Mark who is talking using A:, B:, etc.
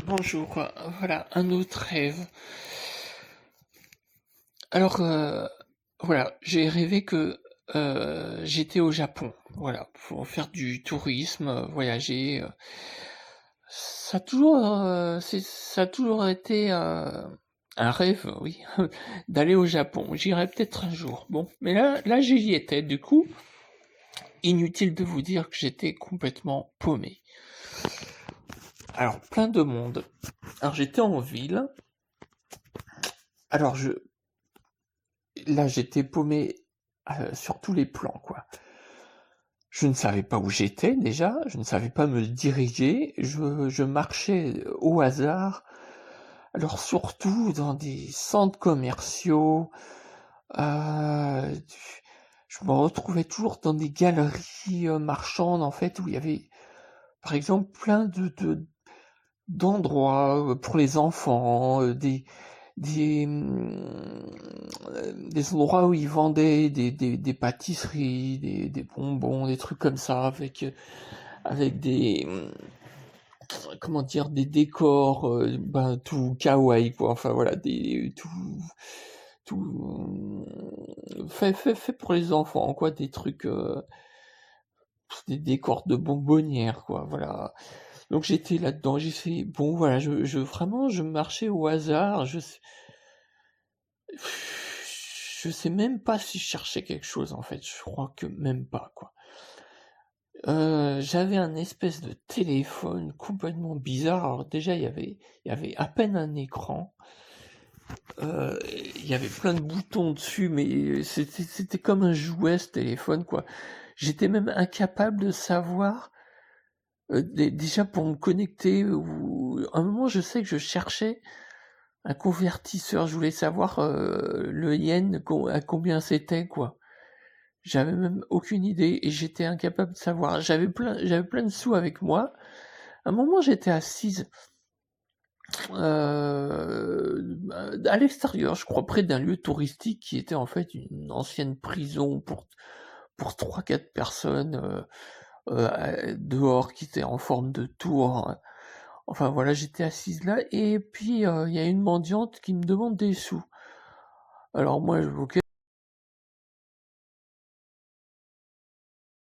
A: Bonjour, voilà, un autre rêve. Alors, voilà, j'ai rêvé que j'étais au Japon, voilà, pour faire du tourisme, voyager. Ça a toujours été un rêve, oui, d'aller au Japon. J'irai peut-être un jour. Bon, mais là, j'y étais. Du coup, inutile de vous dire que j'étais complètement paumé. Alors, plein de monde. Alors, j'étais en ville. Alors, là, j'étais paumé sur tous les plans, quoi. Je ne savais pas où j'étais déjà, je ne savais pas me diriger, je marchais au hasard, alors surtout dans des centres commerciaux, euh, je me retrouvais toujours dans des galeries marchandes en fait où il y avait par exemple plein d'endroits pour les enfants, des endroits où ils vendaient des pâtisseries, des bonbons, des trucs comme ça, avec comment dire, des décors, tout kawaii, quoi. Enfin voilà, fait pour les enfants, quoi, des trucs, des décors de bonbonnières, quoi. Voilà. Donc j'étais là-dedans, j'ai fait, bon voilà, vraiment, je marchais au hasard, je sais même pas si je cherchais quelque chose en fait, je crois que même pas quoi. J'avais un espèce de téléphone complètement bizarre. Alors déjà il y avait à peine un écran. Il y avait plein de boutons dessus, mais c'était comme un jouet ce téléphone quoi. J'étais même incapable de savoir déjà pour me connecter ou à un moment je sais que je cherchais un convertisseur, je voulais savoir le yen à combien c'était quoi. J'avais même aucune idée et j'étais incapable de savoir. J'avais plein de sous avec moi. À un moment, j'étais assise à l'extérieur, je crois, près d'un lieu touristique qui était en fait une ancienne prison pour 3-4 personnes dehors qui était en forme de tour. Enfin voilà, j'étais assise là et puis il y a une mendiante qui me demande des sous. Alors moi, ok,